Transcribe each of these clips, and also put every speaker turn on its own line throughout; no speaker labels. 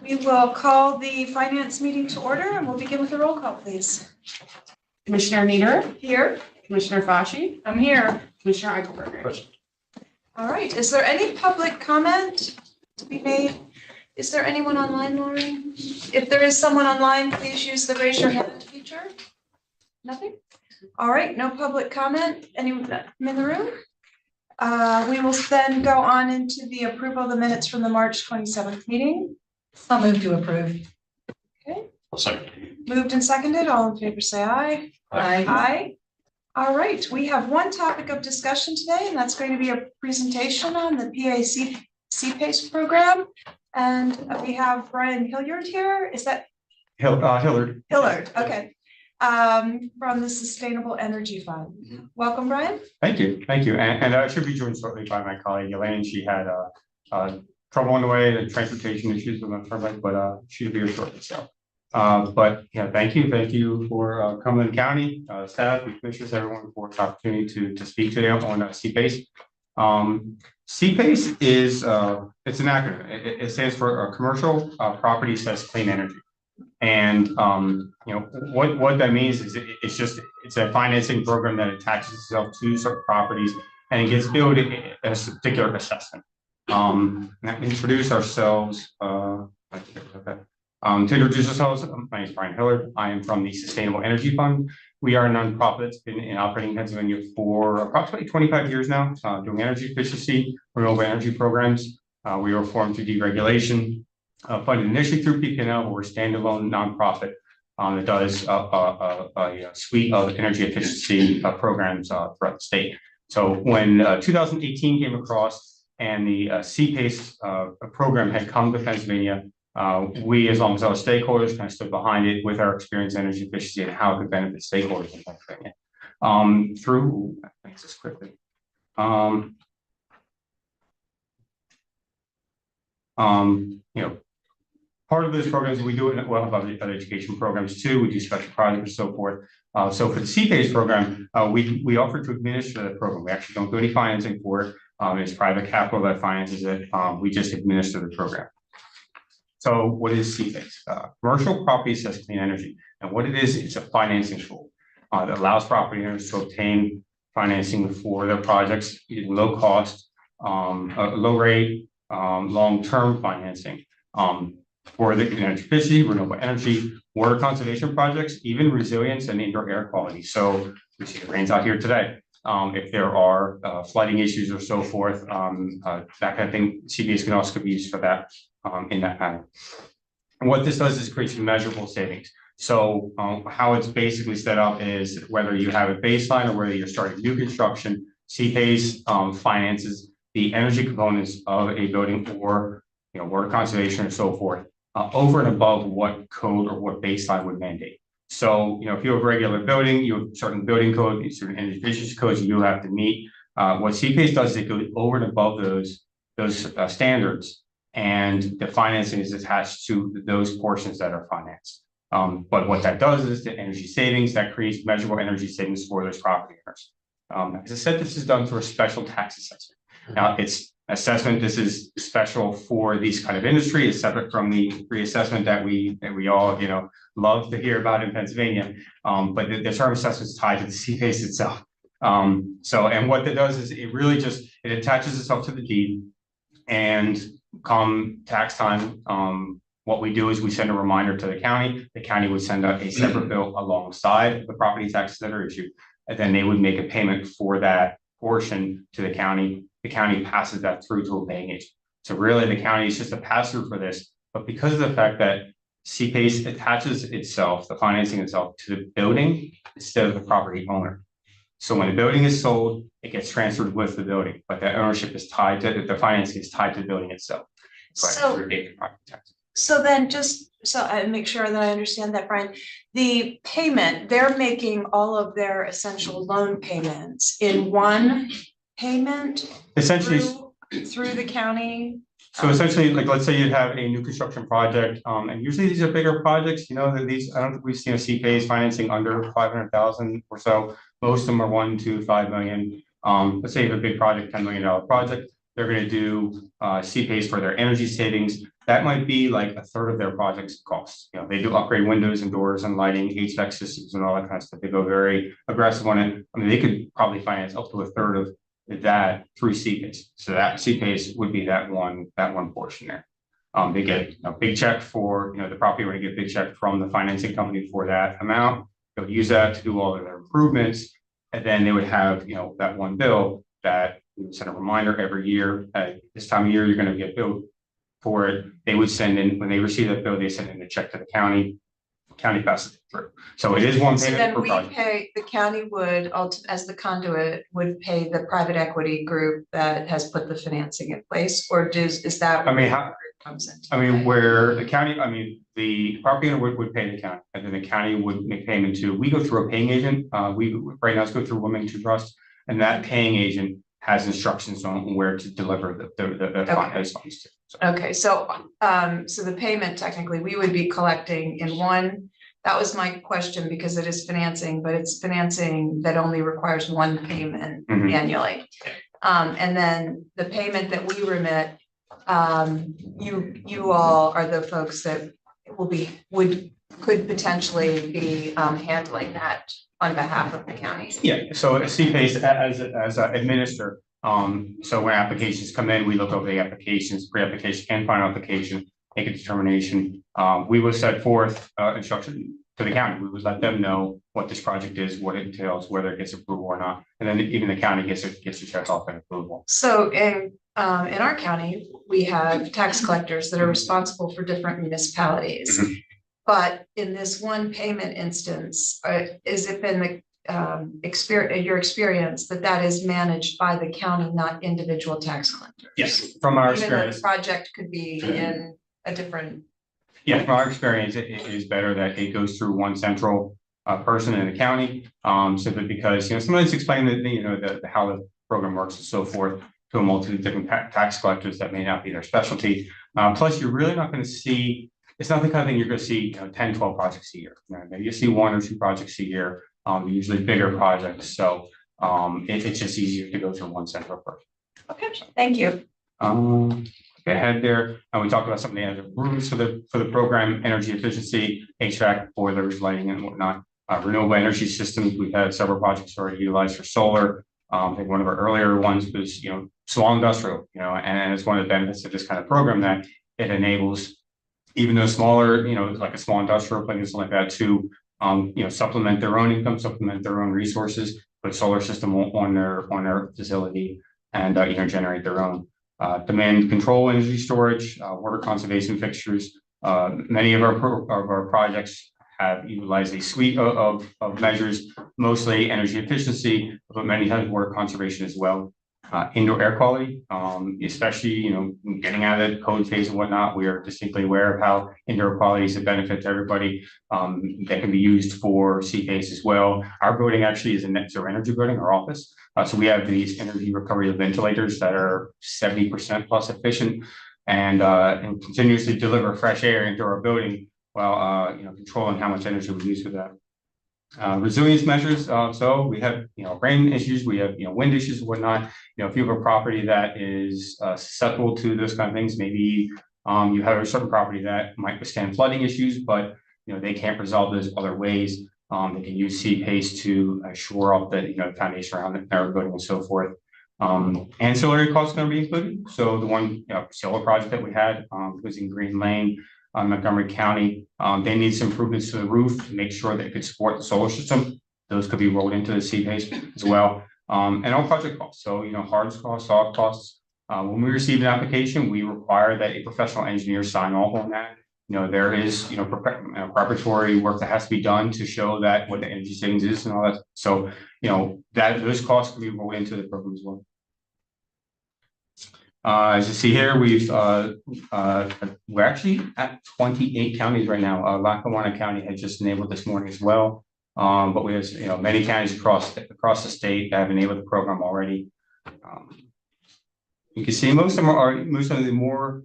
We will call the finance meeting to order and we'll begin with a roll call, please.
Commissioner Nieder,
Here.
Commissioner Fashi,
I'm here.
Commissioner Eichelberger.
All right. Is there any public comment to be made? Is there anyone online, Lauren? If there is someone online, please use the raise your hand feature. Nothing? All right. No public comment. Anyone in the room? We will then go on into the approval of the minutes from the March 27th meeting.
I'll move to approve.
Okay.
I'll second.
Moved and seconded. All in favor, say aye.
Aye.
Aye. All right, we have one topic of discussion today, and that's going to be a presentation on the PAC CPACE program. And we have Brian Hillard here. Is that
Hillard.
Hillard? Okay. From the Sustainable Energy Fund. Welcome, Brian.
Thank you. And I should be joined shortly by my colleague Elaine. She had trouble on the way, the transportation issues with her bike, but she'll be here shortly. So, but yeah, thank you for Cumberland County staff, the commissioners, everyone for the opportunity to speak today on CPACE. CPACE is it's an acronym. It stands for Commercial Property Access Clean Energy. And you know what that means is it's a financing program that attaches itself to certain properties and it gets billed as a particular assessment. Introduce ourselves. To introduce ourselves, my name is Brian Hillard. I am from the Sustainable Energy Fund. We are a nonprofit that's been operating in Pennsylvania for approximately 25 years now, doing energy efficiency, renewable energy programs. We were formed through deregulation. Funded initially through PPNL, we're a standalone nonprofit that does a suite of energy efficiency programs throughout the state. So when 2018 came across and the CPACE program had come to Pennsylvania, we, as long as our stakeholders, kind of stood behind it with our experience in energy efficiency and how it could benefit stakeholders in Pennsylvania. Thanks just quickly. You know, part of those programs we do it well have other education programs too. We do special projects and so forth. So for the CPACE program, we offer to administer the program. We actually don't do any financing for it. It's private capital that finances it. We just administer the program. So what is CPACE? Commercial Property Access Clean Energy. And what it is, it's a financing tool that allows property owners to obtain financing for their projects at low cost, low rate, long-term financing for the energy efficiency, renewable energy, water conservation projects, even resilience and indoor air quality. So we see the rains out here today. If there are flooding issues or so forth, that kind of thing, CPACE can also be used for that in that manner. And what this does is creates measurable savings. So how it's basically set up is whether you have a baseline or whether you're starting new construction, CPACE finances the energy components of a building or water conservation or so forth over and above what code or what baseline would mandate. So, if you have a regular building, you have certain building code, certain energy efficiency codes you have to meet. What CPACE does is it goes over and above those standards, and the financing is attached to those portions that are financed. But what that does is the energy savings that creates measurable energy savings for those property owners. As I said, this is done through a special tax assessment. Now, it's assessment. This is special for these kind of industry. It's separate from the reassessment that we all love to hear about in Pennsylvania. But the term assessment is tied to the CPACE itself. And what that does is it really just attaches itself to the deed, and come tax time, what we do is we send a reminder to the county. The county would send out a separate bill alongside the property taxes that are issued, and then they would make a payment for that portion to the county. The county passes that through to a paying agent. So really the county is just a pass-through for this, but because of the fact that CPACE attaches itself, the financing itself, to the building instead of the property owner. So when the building is sold, it gets transferred with the building, but the ownership is tied to, the financing is tied to the building itself.
So then just so I make sure that I understand that, Brian, the payment, they're making all of their essential loan payments in one payment
Essentially,
through the county.
so essentially, like let's say you'd have a new construction project, and usually these are bigger projects. I don't think we've seen a CPACE financing under 500,000 or so. Most of them are 1 to 5 million. Let's say you have a big project, $10 million project. They're going to do CPACE for their energy savings. that might be like a third of their project's costs. You know, they do upgrade windows and doors and lighting, HVAC systems and all that kind of stuff. They go very aggressive on it. I mean, they could probably finance up to a third of that through CPACE. So that CPACE would be that one portion there. They get a big check for, the property owner get a big check from the financing company for that amount. They'll use that to do all of their improvements. And then they would have, that one bill that we would send a reminder every year at this time of year, you're going to get billed for it. They would send in, when they receive that bill, they send in a check to the county. County passes it through. So it is one
So
payment
then
per
we
project.
pay, the county would, as the conduit, would pay the private equity group that has put the financing in place, or is that?
I mean,
where it comes into
I mean,
play?
where the county, the property owner would pay the county, and then the county would make payment to, we go through a paying agent. We right now let's go through Wilmington Trust, and that paying agent has instructions on where to deliver the funds to. So,
Okay, so the payment technically, we would be collecting in one, that was my question, because it is financing, but it's financing that only requires one payment
Mhm.
annually. And then the payment that we remit, you all are the folks that could potentially be handling that on behalf of the county.
yeah, so CPACE as a administer. So when applications come in, we look over the applications, pre-application and final application, make a determination. We will set forth instruction to the county. We would let them know what this project is, what it entails, whether it gets approval or not, and then even the county gets to check off an approval.
So in our county, we have tax collectors that are responsible for different municipalities.
Mhm.
But in this one payment instance, is it been the your experience that is managed by the county, not individual tax collectors?
Yes, from our
Even though
experience.
the project could be in a different.
Yeah, from our experience, it is better that it goes through one central person in the county. Simply because, sometimes explain that, how the program works and so forth to a multitude of different tax collectors that may not be their specialty. Plus, you're really not going to see, it's not the kind of thing you're going to see 10, 12 projects a year. Maybe you see 1 or 2 projects a year, usually bigger projects. So it's just easier to go through one central person.
Okay, thank you.
Ahead there, and we talked about some of the other rooms for the program, energy efficiency, HVAC, boilers, lighting, and whatnot. Renewable energy systems, we've had several projects already utilized for solar. I think one of our earlier ones was, small industrial, and it's one of the benefits of this kind of program that it enables even though smaller, like a small industrial plant, something like that, to supplement their own income, supplement their own resources, put solar system on their facility, and generate their own. Demand control energy storage, water conservation fixtures. Many of our projects have utilized a suite of measures, mostly energy efficiency, but many times water conservation as well. Indoor air quality, especially, getting out of the COVID phase and whatnot, we are distinctly aware of how indoor quality is a benefit to everybody. That can be used for CPACE as well. Our building actually is a net zero energy building, our office. So we have these energy recovery ventilators that are 70% plus efficient and continuously deliver fresh air into our building while controlling how much energy we use for that. Resilience measures. So we have, rain issues, we have, wind issues and whatnot. If you have a property that is susceptible to those kind of things, maybe you have a certain property that might withstand flooding issues, but they can't resolve those other ways. They can use CPACE to shore up the foundation around their building and so forth. Ancillary costs going to be included. So the one solar project that we had was in Green Lane. Montgomery County, they need some improvements to the roof to make sure that it could support the solar system. Those could be rolled into the CPACE as well. And all project costs. So, hard costs, soft costs. When we receive an application, we require that a professional engineer sign off on that. There is, preparatory work that has to be done to show that what the energy savings is and all that. So, that those costs can be rolled into the program as well. As you see here, we're actually at 28 counties right now. Lackawanna County had just enabled this morning as well. But we have many counties across the state that have enabled the program already. You can see most of the more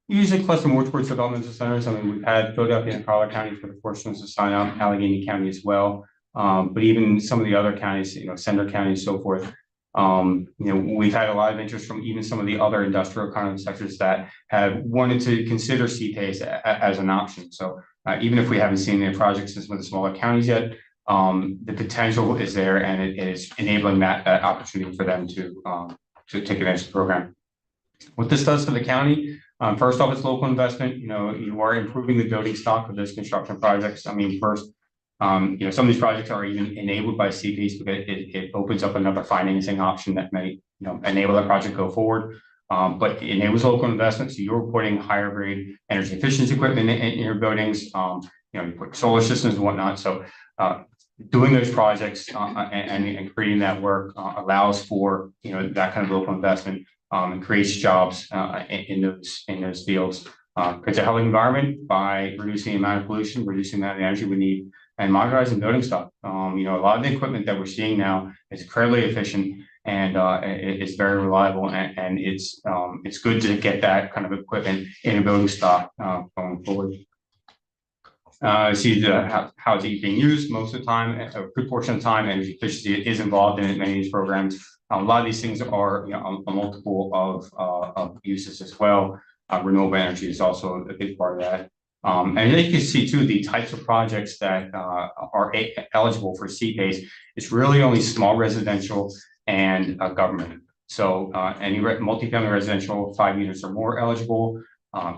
usually cluster more towards developmental centers. I mean, we've had Philadelphia and Collier County for the first ones to sign up, Allegheny County as well. But even some of the other counties, Center County and so forth. We've had a lot of interest from even some of the other industrial kind of sectors that have wanted to consider CPACE as an option. So even if we haven't seen any projects in some of the smaller counties yet, the potential is there, and it is enabling that opportunity for them to take advantage of the program. What this does for the county, first off, it's local investment. You are improving the building stock of those construction projects. I mean, first, some of these projects are even enabled by CPACE because it opens up another financing option that may, enable that project go forward. But it enables local investment. So you're putting higher grade energy efficiency equipment in your buildings. You put solar systems and whatnot. So doing those projects and creating that work allows for that kind of local investment and creates jobs in those fields. Creates a healthy environment by reducing the amount of pollution, reducing the amount of energy we need, and modernizing building stock. A lot of the equipment that we're seeing now is incredibly efficient and it's very reliable, and it's good to get that kind of equipment in a building stock going forward. See how it's being used most of the time. A good portion of the time, energy efficiency is involved in many of these programs. A lot of these things are a multiple of uses as well. Renewable energy is also a big part of that. And then you can see too the types of projects that are eligible for CPACE. It's really only small residential and government. So any multifamily residential 5 units or more eligible.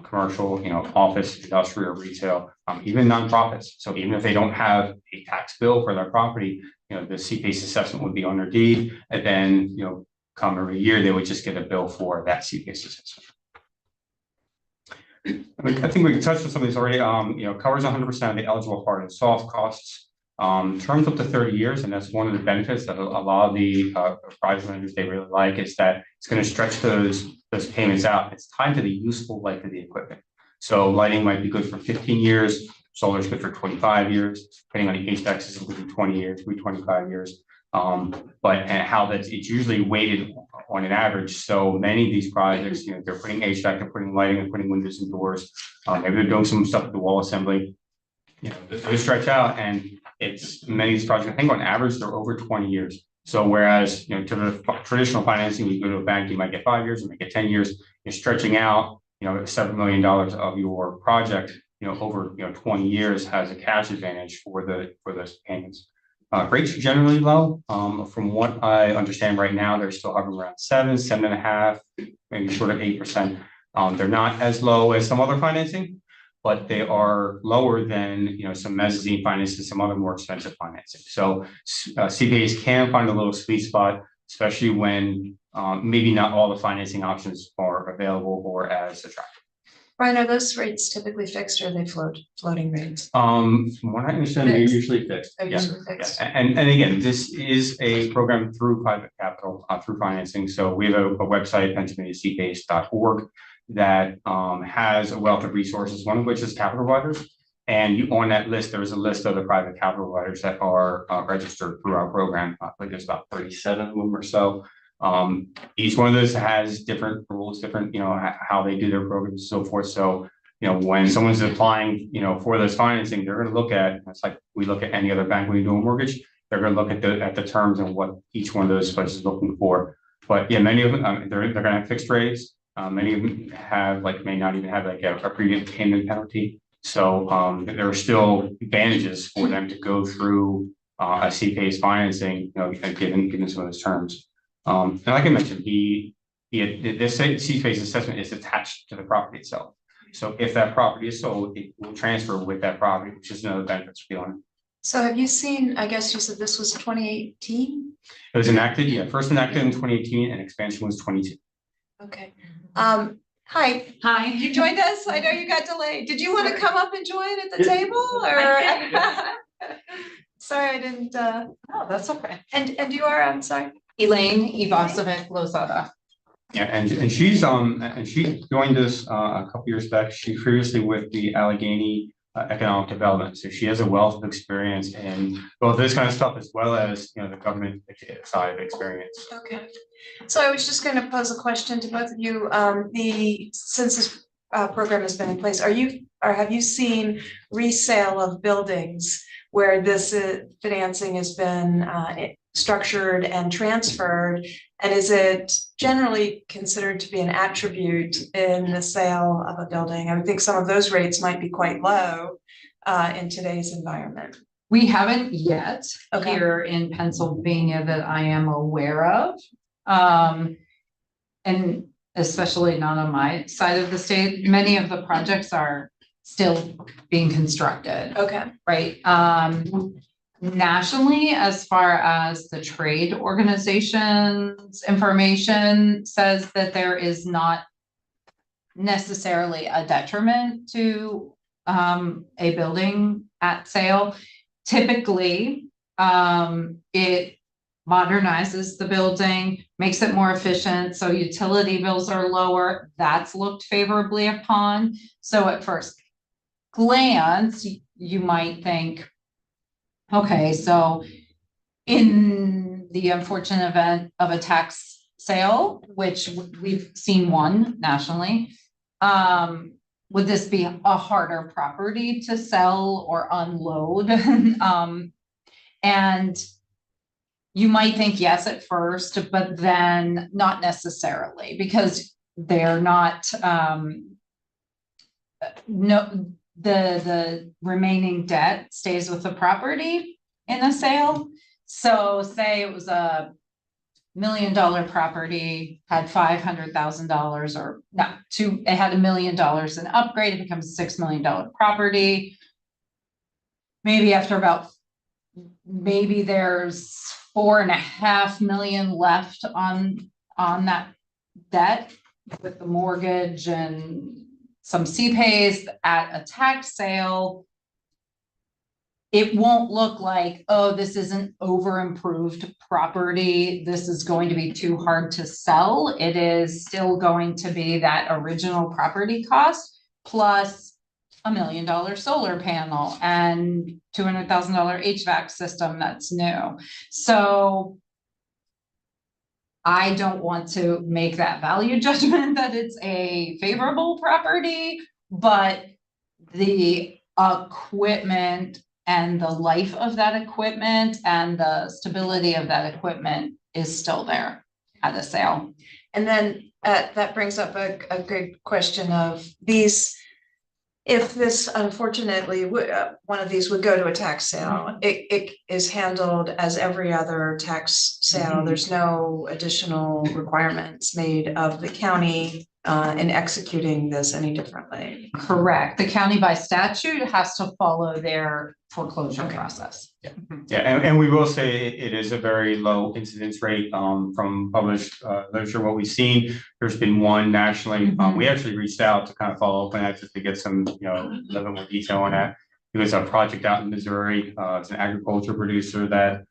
Commercial, office, industrial, retail, even nonprofits. So even if they don't have a tax bill for their property, the CPACE assessment would be on their deed, and then come every year they would just get a bill for that CPACE assessment. I think we touched on some of these already. Covers 100% of the eligible hard and soft costs. Terms up to 30 years, and that's one of the benefits that a lot of the project managers they really like, is that it's going to stretch those payments out. It's tied to the useful life of the equipment. So lighting might be good for 15 years, solar is good for 25 years, depending on the HVAC system, it could be 20 years, 25 years. But how it's usually weighted on an average. So many of these projects, they're putting HVAC, they're putting lighting, they're putting windows and doors. Maybe they're doing some stuff with the wall assembly. They stretch out, and it's many of these projects, I think on average, they're over 20 years. So whereas, to the traditional financing, you go to a bank, you might get 5 years, you might get 10 years, you're stretching out, $7 million of your project, over, 20 years has a cash advantage for those payments. Rates are generally low. From what I understand right now, they're still hovering around 7.5, maybe short of 8%. They're not as low as some other financing, but they are lower than some mezzanine financing, some other more expensive financing. So CPAs can find a little sweet spot, especially when maybe not all the financing options are available or as attractive.
Brian, are those rates typically fixed, or are they floating rates?
From what I understand, they're usually fixed.
Usually fixed.
And again, this is a program through private capital, through financing. So we have a website, PennsylvaniaCPACE.org, that has a wealth of resources, one of which is capital providers. And on that list, there is a list of the private capital providers that are registered through our program. I think there's about 37 of them or so. Each one of those has different rules, different, how they do their programs and so forth. So, when someone's applying, for this financing, they're going to look at, it's like we look at any other bank when we do a mortgage, they're going to look at the terms and what each one of those places is looking for. But yeah, many of them, they're going to have fixed rates. Many of them have may not even have a premium payment penalty. So there are still advantages for them to go through a CPACE financing, given some of those terms. And like I mentioned, this CPACE assessment is attached to the property itself. So if that property is sold, it will transfer with that property, which is another benefit for the owner.
So have you seen, I guess you said this was 2018?
It was enacted, first enacted in 2018, and expansion was 22.
Okay. Hi.
Hi.
You joined us? I know you got delayed. Did you want to come up and join at the table, or? Sorry, I didn't.
Oh, that's okay.
And you are, I'm sorry.
Elaine Ivasovic Lozada.
Yeah, and she's and she joined us a couple years back. She previously with the Allegheny Economic Development, so she has a wealth of experience in both this kind of stuff as well as the government side of experience.
Okay, so I was just going to pose a question to both of you. Since this program has been in place, have you seen resale of buildings where this financing has been structured and transferred? And is it generally considered to be an attribute in the sale of a building? I would think some of those rates might be quite low in today's environment.
We haven't yet
Okay.
here in Pennsylvania that I am aware of. And especially not on my side of the state, many of the projects are still being constructed,
Okay.
right? Nationally, as far as the trade organization's information says that there is not necessarily a detriment to a building at sale. Typically, it modernizes the building, makes it more efficient, so utility bills are lower. That's looked favorably upon. So at first glance, you might think, okay, so in the unfortunate event of a tax sale, which we've seen one nationally, would this be a harder property to sell or unload? And you might think yes at first, but then not necessarily, because they're not, the remaining debt stays with the property in a sale. So say it was a $1 million property, had $500,000 or not it had $1 million in upgrade, it becomes a $6 million property. Maybe after about, maybe there's $4.5 million left on that debt with the mortgage and some CPAs at a tax sale. It won't look like, oh, this is an over improved property, this is going to be too hard to sell. It is still going to be that original property cost plus $1 million solar panel and $200,000 HVAC system that's new. So I don't want to make that value judgment that it's a favorable property, but the equipment and the life of that equipment and the stability of that equipment is still there at a sale.
And then that brings up a good question of these. If this, unfortunately, one of these would go to a tax sale, it is handled as every other tax sale. There's no additional requirements made of the county in executing this any differently.
Correct. The county by statute has to follow their foreclosure process.
Yeah, and we will say it is a very low incidence rate from published literature. What we've seen, there's been one nationally. We actually reached out to kind of follow up on that just to get some, a little bit more detail on that. It was a project out in Missouri. It's an agriculture producer that,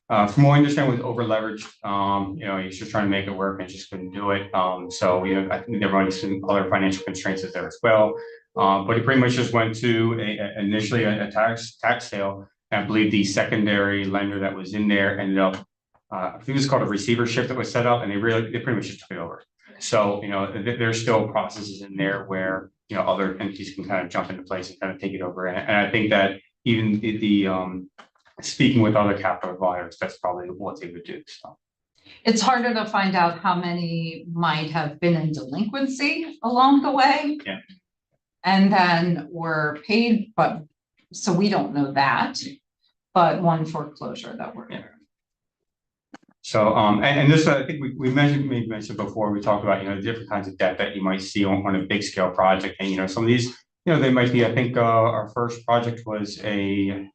from what I understand, was over leveraged. He's just trying to make it work and just couldn't do it. So I think there might be some other financial constraints there as well. But it pretty much just went to initially a tax sale. I believe the secondary lender that was in there ended up, I think it was called a receivership that was set up, and they pretty much just took it over. So, there's still processes in there where, other entities can kind of jump into place and kind of take it over. And I think that even the speaking with other capital providers, that's probably what they would do. So
it's harder to find out how many might have been in delinquency along the way.
Yeah. And
then were paid, but so we don't know that, but one foreclosure that we're in.
So, and this, I think we mentioned before, we talked about, the different kinds of debt that you might see on a big scale project. And, some of these, they might be, I think, our first project was a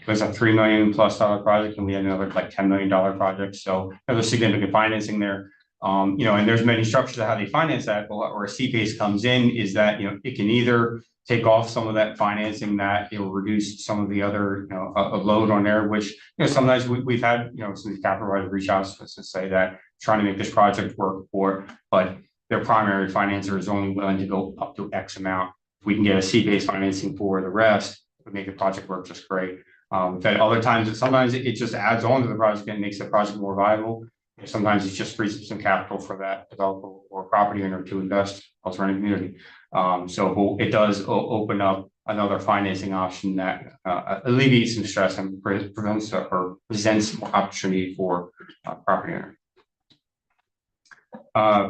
$3 million plus project, and we had another like $10 million project. So there's significant financing there. And there's many structures of how they finance that, but where a CPACE comes in is that, it can either take off some of that financing that it will reduce some of the other, a load on there, which, sometimes we've had, some of these capital providers reach out to us to say that trying to make this project work but their primary financer is only willing to go up to X amount. If we can get a CPACE financing for the rest, it would make the project work just great. That other times, sometimes it just adds on to the project and makes the project more viable. sometimes it's just frees up some capital for that developer or property owner to invest elsewhere in the community. So it does open up another financing option that alleviates some stress and prevents or presents more opportunity for property owner.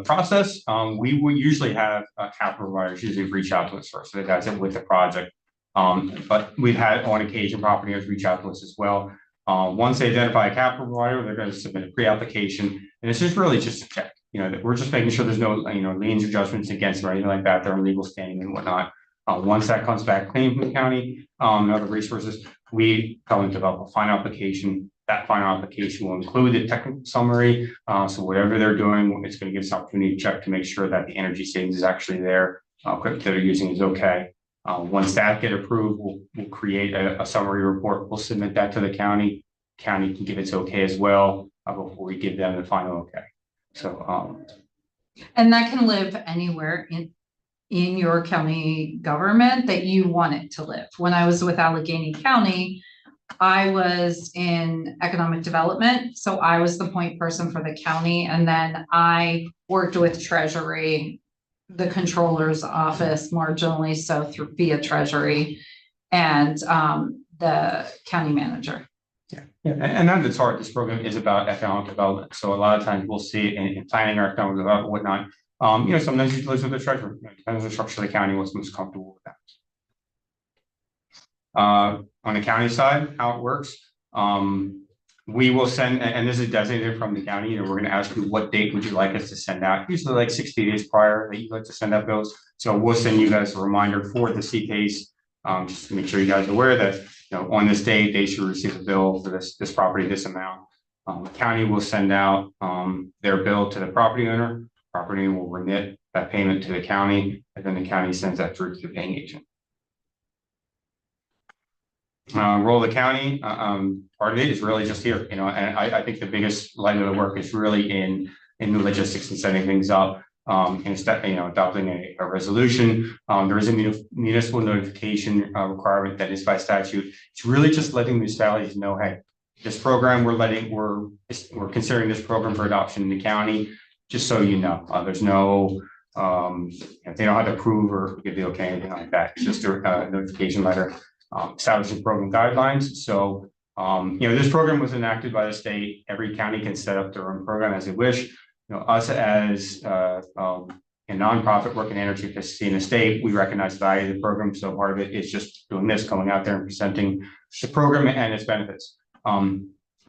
Process, we would usually have capital providers usually reach out to us first, so that's it with the project. But we've had on occasion property owners reach out to us as well. Once they identify a capital provider, they're going to submit a pre-application, and it's just really just a check. That we're just making sure there's no liens or judgments against them or anything like that. They're in legal standing and whatnot. Once that comes back clean from the county and other resources, we go and develop a final application. That final application will include the technical summary. So whatever they're doing, it's going to give us an opportunity to check to make sure that the energy savings is actually there. Equipment that they're using is okay. Once that get approved, we'll create a summary report. We'll submit that to the county. County can give its okay as well before we give them the final okay. So,
and that can live anywhere in your county government that you want it to live. When I was with Allegheny County, I was in economic development, so I was the point person for the county, and then I worked with Treasury, the controller's office marginally, so through via Treasury, and the county manager.
Yeah, and that's its heart. This program is about economic development. So a lot of times we'll see it in planning our economic development, whatnot. Sometimes it lives with the treasurer. Depends on the structure of the county, what's most comfortable with that. On the county side, how it works, we will send, and this is designated from the county. We're going to ask you what date would you like us to send out. Usually like 60 days prior that you'd like to send out bills. So we'll send you guys a reminder for the CPACE, just to make sure you guys are aware that on this date they should receive a bill for this property, this amount. The county will send out their bill to the property owner. Property will remit that payment to the county, and then the county sends that through to the paying agent. Role of the county, part of it is really just here, and I think the biggest leg of the work is really in the logistics and setting things up. Instead, adopting a resolution. There is a municipal notification requirement that is by statute. It's really just letting municipalities know, hey, this program we're considering this program for adoption in the county. Just so you know, there's no they don't have to approve or give the okay, anything like that. It's just a notification letter establishing program guidelines. So this program was enacted by the state. Every county can set up their own program as they wish. Us as a nonprofit working energy efficiency in the state, we recognize the value of the program. So part of it is just doing this, going out there and presenting the program and its benefits.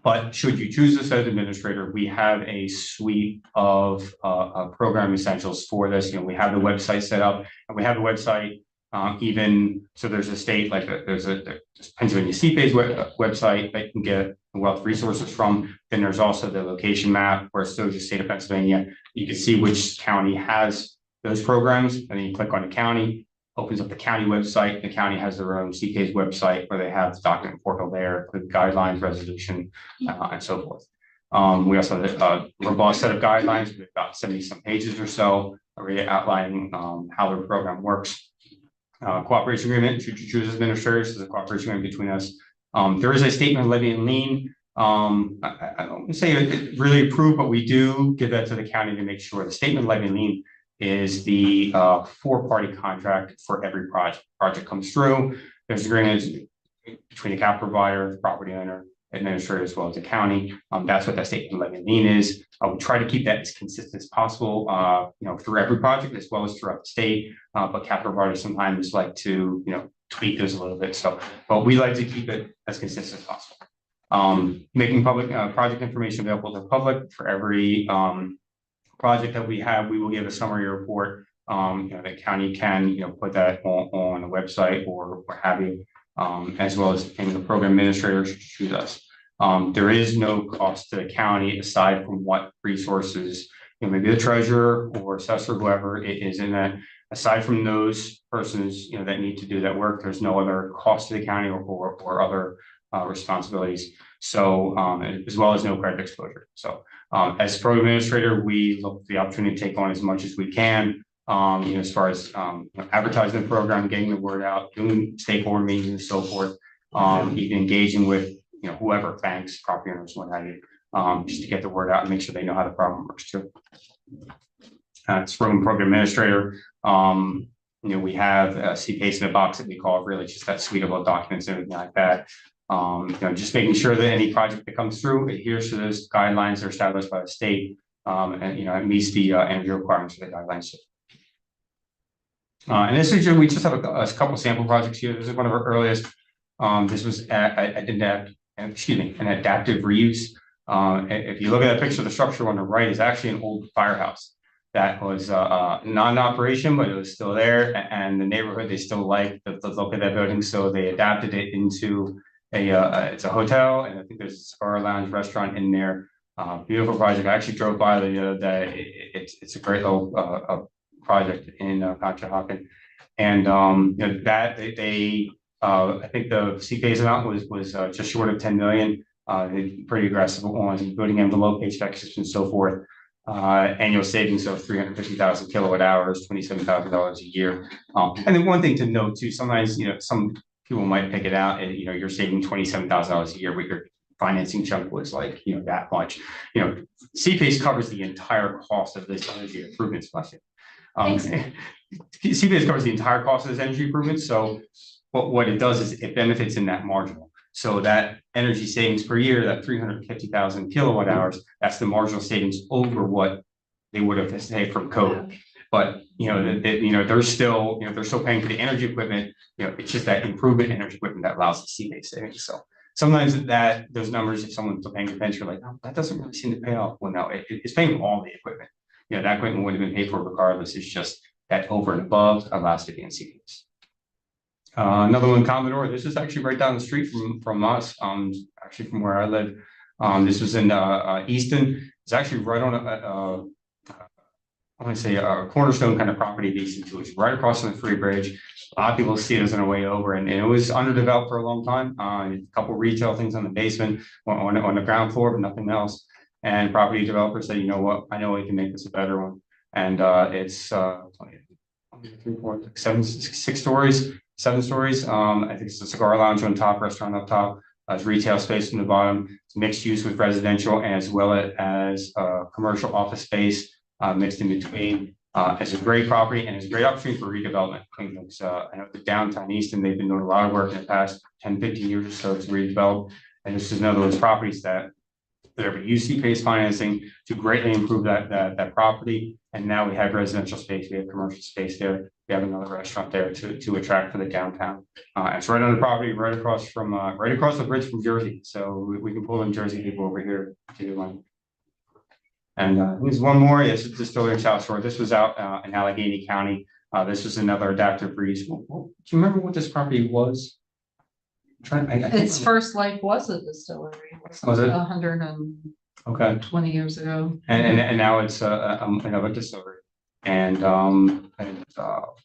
But should you choose this as administrator, we have a suite of program essentials for this. We have the website set up, and we have the website even so. There's a state like there's Pennsylvania CPA's website that you can get wealth resources from. Then there's also the location map where it shows the state of Pennsylvania. You can see which county has those programs, and then you click on the county, opens up the county website. The county has their own CPA's website where they have the document portal there, with guidelines, resolution, and so forth. We also have a robust set of guidelines with about 70 some pages or so, really outlining how the program works. Cooperation agreement, should you choose administrators, is a cooperation agreement between us. There is a statement of levy and lien. I don't say it really approved, but we do give that to the county to make sure the statement of levy and lien is the four-party contract for every project comes through. There's agreements between the capital provider, the property owner, administrator, as well as the county. That's what that statement of levy and lien is. We try to keep that as consistent as possible, through every project as well as throughout the state. But capital providers sometimes like to, tweak those a little bit. But we like to keep it as consistent as possible. Making public project information available to the public for every project that we have. We will give a summary report. The county can, put that on the website or what have you. As well as the program administrator should choose us. There is no cost to the county aside from what resources, maybe the treasurer or assessor, whoever it is in that. Aside from those persons, that need to do that work, there's no other cost to the county or other responsibilities. So, as well as no credit exposure. So, as program administrator, we look for the opportunity to take on as much as we can. As far as advertising the program, getting the word out, doing stakeholder meetings and so forth, even engaging with whoever, banks, property owners, what have you. just to get the word out and make sure they know how the program works too. It's from program administrator. We have CPACE in a box that we call really just that suite of documents and everything like that. Just making sure that any project that comes through adheres to those guidelines that are established by the state, and it meets the energy requirements for the guidelines. And this is we just have a couple sample projects here. This is one of our earliest. This was an adaptive reuse. If you look at that picture, the structure on the right is actually an old firehouse that was not in operation, but it was still there. And the neighborhood, they still like the look of that building, so they adapted it into it's a hotel, and I think there's a cigar lounge restaurant in there. Beautiful project. I actually drove by the other day. It's a great little project in Conshohocken, and that they I think the CPA's amount was just short of 10 million. Pretty aggressive on building envelope, HVAC systems, and so forth. Annual savings of 350,000 kilowatt hours, $27,000 a year. And then one thing to note too, sometimes some people might pick it out, and you're saving $27,000 a year, but your financing chunk was like that much. CPACE covers the entire cost of this energy improvements budget. CPACE covers the entire cost of this energy improvements. So what it does is it benefits in that marginal. So that energy savings per year, that 350,000 kilowatt hours, that's the marginal savings over what they would have saved from code. But they're still paying for the energy equipment. It's just that improvement in energy equipment that allows the CPACE savings. So sometimes those numbers, if someone's paying attention, you're like, oh, that doesn't really seem to pay off. Well, no, it's paying for all the equipment. That equipment would have been paid for regardless. It's just that over and above allows to be in CPACE. Another one, Commodore. This is actually right down the street from us. Actually from where I live. This was in Easton. It's actually right on I want to say a cornerstone kind of property adjacent to it. It's right across from the Free Bridge. A lot of people see it as on their way over, and it was underdeveloped for a long time. A couple retail things on the basement, on the ground floor, but nothing else. And property developers said, you know what, I know we can make this a better one. And it's 7 stories. I think it's a cigar lounge on top, restaurant up top. It's retail space on the bottom. It's mixed use with residential as well as commercial office space mixed in between. It's a great property, and it's a great opportunity for redevelopment. I know the downtown Easton, they've been doing a lot of work in the past 10, 15 years or so to redevelop. And this is another of those properties that they're able to use CPACE financing to greatly improve that property. And now we have residential space, we have commercial space there. We have another restaurant there to attract for the downtown. It's right on the property, right across the bridge from Jersey. So we can pull in Jersey people over here to do one. And there's one more. Yes, it's Distillery in South Shore. This was out in Allegheny County. This was another adaptive reuse. Do you remember what this property was?
Its first life was a distillery.
Was it
120 years ago?
And now it's another distillery. And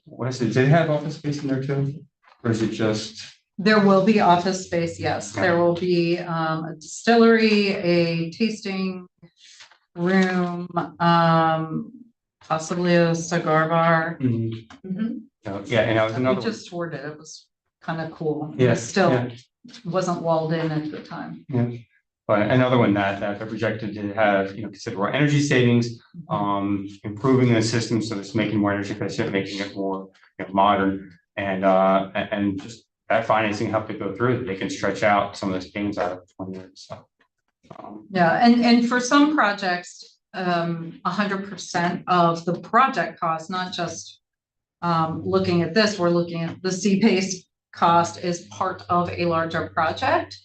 what is it? Did it have office space in there too, or is it just?
There will be office space. Yes, there will be a distillery, a tasting room, possibly a cigar bar.
Yeah, and that was another.
We just toured it. It was kind of cool.
Yeah,
it still wasn't walled in at the time.
Yeah, but another one that they're projected to have considerable energy savings, improving the system, so it's making more energy efficient, making it more modern, and just that financing helped to go through. They can stretch out some of those payments out of 20 years. So.
Yeah, and for some projects, 100% of the project cost, not just looking at this, we're looking at the CPACE cost is part of a larger project.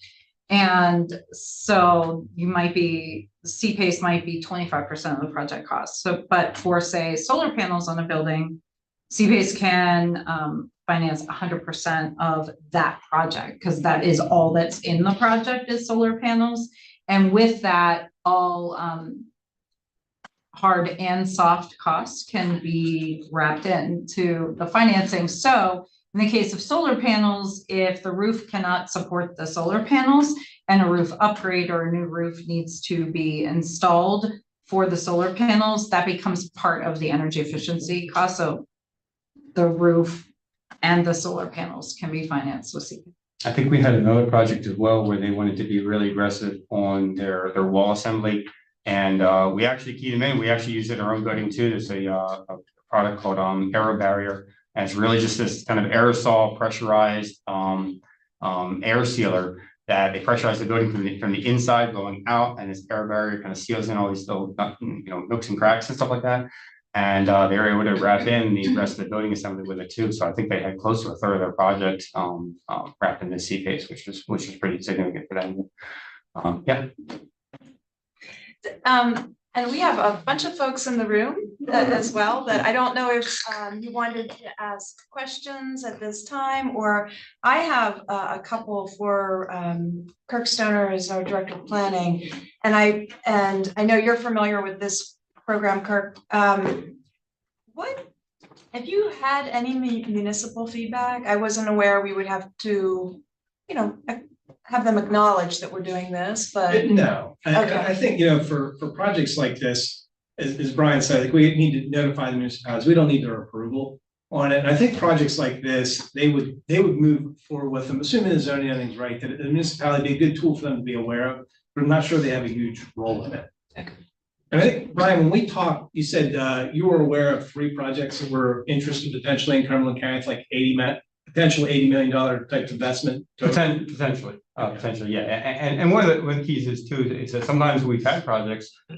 And so the CPACE might be 25% of the project cost. So, but for say solar panels on a building, CPACE can finance 100% of that project, because that is all that's in the project is solar panels. And with that, all hard and soft costs can be wrapped into the financing. So in the case of solar panels, if the roof cannot support the solar panels and a roof upgrade or a new roof needs to be installed for the solar panels, that becomes part of the energy efficiency cost. So the roof and the solar panels can be financed with CPACE.
I think we had another project as well where they wanted to be really aggressive on their wall assembly. And we actually keyed them in. We actually used it in our own gutting too. There's a product called Aero Barrier. And it's really just this kind of aerosol pressurized air sealer that they pressurize the building from the inside going out, and this air barrier kind of seals in all these little nooks and cracks and stuff like that. And they were able to wrap in the rest of the building assembly with it too. So I think they had close to a third of their project wrapped in this C-phase, which is pretty significant for them. Yeah.
And we have a bunch of folks in the room as well that I don't know if you wanted to ask questions at this time, or I have a couple for Kirk Stoner as our director of planning. And I know you're familiar with this program, Kirk. What, have you had any municipal feedback? I wasn't aware we would have to, have them acknowledge that we're doing this, but.
No,
Okay.
I think, for projects like this, as Brian said, like, we need to notify the municipalities. We don't need their approval on it. And I think projects like this, they would move forward with them, assuming the zoning everything's right, that the municipality would be a good tool for them to be aware of, but I'm not sure they have a huge role in it.
Okay.
And I think, Brian, when we talked, you said you were aware of 3 projects that were interested potentially in Cumberland County, it's like potential $80 million type investment.
Potentially, yeah. And one of the keys is too, is that sometimes we've had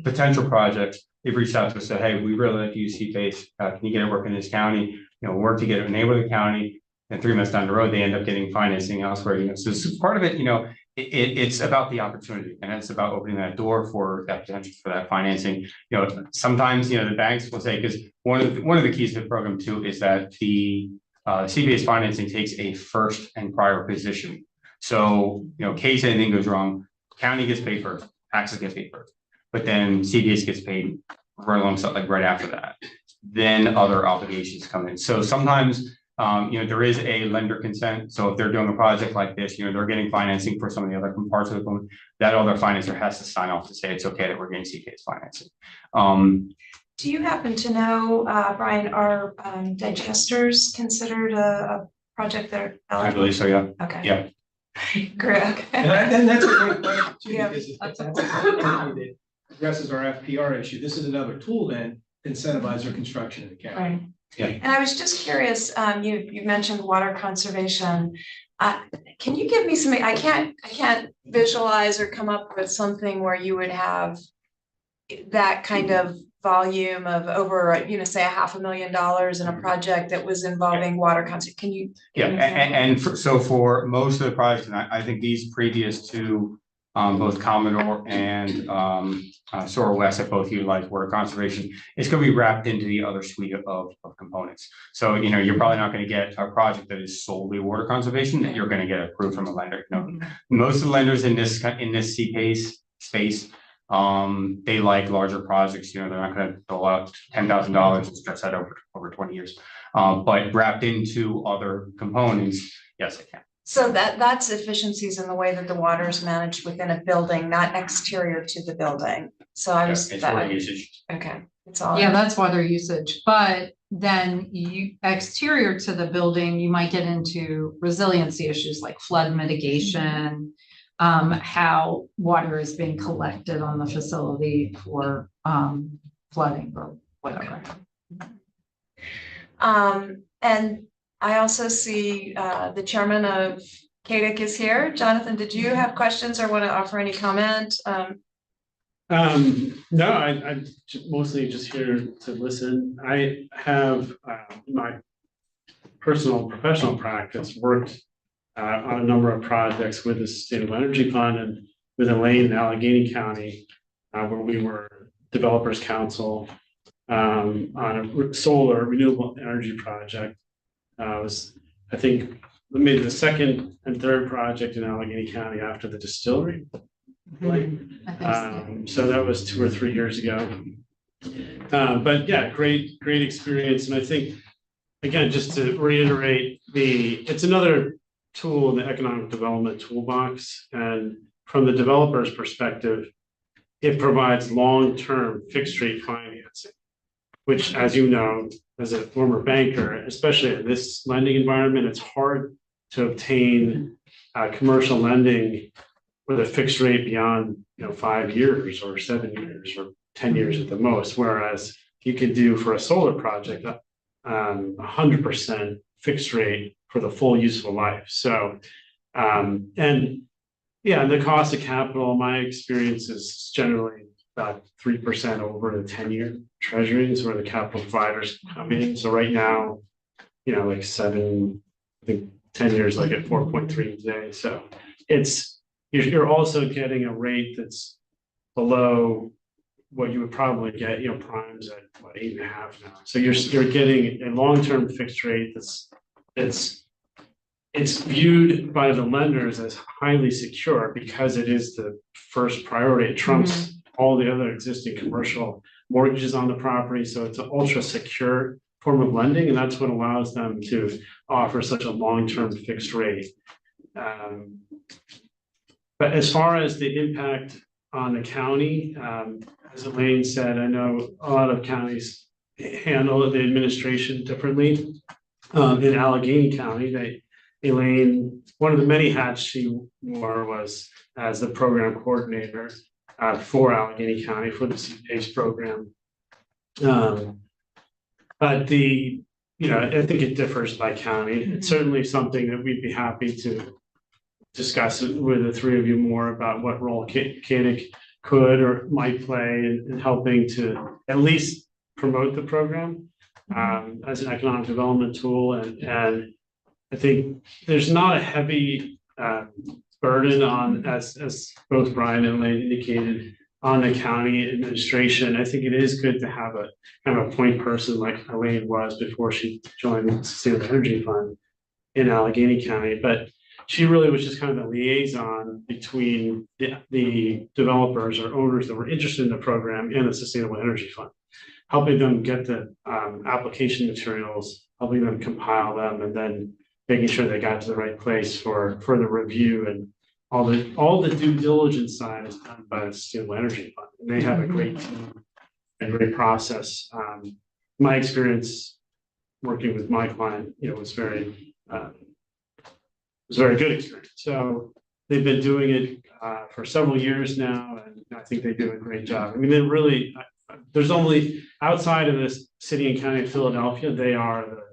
potential projects, they've reached out to us, said, hey, we really like to use C-phase. Can you get it working in this county? Work to get it in neighboring county. And 3 months down the road, they end up getting financing elsewhere. So part of it, it's about the opportunity, and it's about opening that door for that potential for that financing. Sometimes the banks will say, because one of the keys to the program too is that the C-based financing takes a first and prior position. So, in case anything goes wrong, county gets paid first, taxes get paid first, but then CBS gets paid right alongside, like right after that. Then other obligations come in. So sometimes, there is a lender consent. So if they're doing a project like this, they're getting financing for some of the other parts of the program, that other financer has to sign off to say it's okay that we're getting C-based financing.
Do you happen to know, Brian, are digesters considered a project that are eligible?
I believe so, yeah.
Okay.
Yeah.
Great, okay.
And that's a great question too,
Yeah.
because that's a that addresses our FPR issue. This is another tool then to incentivize our construction in the county.
Right.
Yeah.
And I was just curious, you mentioned water conservation. Can you give me some, I can't visualize or come up with something where you would have that kind of volume of over, say $500,000 in a project that was involving water conservation. Can you?
So for most of the projects, and I think these previous to both Commodore and Sora West have both utilized water conservation, it's going to be wrapped into the other suite of components. So, you're probably not going to get a project that is solely water conservation that you're going to get approved from a lender. Most of the lenders in this C-PACE space, they like larger projects. They're not going to dole out $10,000 and stretch that over 20 years. But wrapped into other components, yes, I can.
So that's efficiencies in the way that the water is managed within a building, not exterior to the building. So I was
It's water usage.
okay. It's all.
Yeah, that's water usage, but then exterior to the building, you might get into resiliency issues like flood mitigation, how water is being collected on the facility for flooding or whatever.
And I also see the chairman of CADIC is here. Jonathan, did you have questions or want to offer any comment?
No, I'm mostly just here to listen. I have my professional practice worked on a number of projects with the Sustainable Energy Fund and with Elaine in Allegheny County, where we were Developers Council on a solar renewable energy project. Was, I think, maybe the second and third project in Allegheny County after the distillery. So that was 2 or 3 years ago. But yeah, great experience. And I think, again, just to reiterate, it's another tool in the economic development toolbox. And from the developer's perspective, it provides long-term fixed rate financing, which, as you know, as a former banker, especially in this lending environment, it's hard to obtain commercial lending with a fixed rate beyond, 5 years or 7 years or 10 years at the most, whereas you could do for a solar project, 100% fixed rate for the full useful life. So, and yeah, the cost of capital, my experience is generally about 3% over the 10-year treasuries where the capital providers come in. So right now, like 7, I think 10 years like at 4.3 today. So you're also getting a rate that's below what you would probably get, primes at what 8.5 now. So you're getting a long-term fixed rate it's viewed by the lenders as highly secure because it is the first priority. It trumps all the other existing commercial mortgages on the property. So it's an ultra secure form of lending, and that's what allows them to offer such a long-term fixed rate. But as far as the impact on the county, as Elaine said, I know a lot of counties handle the administration differently. In Allegheny County, Elaine, one of the many hats she wore was as the program coordinator for Allegheny County for the CPACE program. But I think it differs by county. It's certainly something that we'd be happy to discuss with the three of you more about what role CADIC could or might play in helping to at least promote the program as an economic development tool. And I think there's not a heavy burden on, as both Brian and Elaine indicated, on the county administration. I think it is good to have a kind of a point person like Elaine was before she joined the Sustainable Energy Fund in Allegheny County. But she really was just kind of the liaison between the developers or owners that were interested in the program and the Sustainable Energy Fund, helping them get the application materials, helping them compile them, and then making sure they got to the right place for further review. And all the due diligence side is done by the Sustainable Energy Fund. And they have a great team and great process. My experience working with my client, was very good experience. So they've been doing it for several years now, and I think they do a great job. I mean, they really, there's only, outside of this city and county of Philadelphia, they are the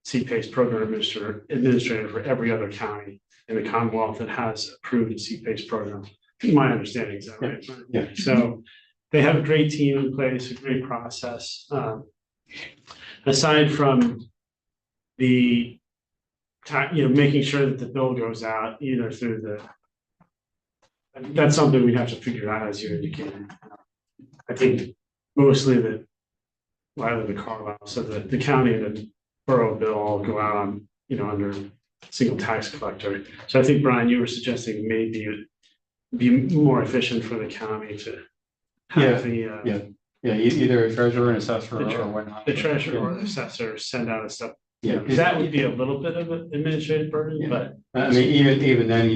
CPACE program administrator for every other county in the Commonwealth that has approved a CPACE program. My understanding is that right?
Yeah.
So they have a great team in place, a great process. Aside from the making sure that the bill goes out either through that's something we have to figure out, as you indicated. I think mostly I live in Carlisle, so the county and the borough bill all go out on, under single tax collector. So I think, Brian, you were suggesting maybe it'd be more efficient for the county to have
either a treasurer and assessor or whatnot.
The treasurer or the assessor send out a stuff.
Yeah,
that would be a little bit of an administrative burden, but
I mean, even then,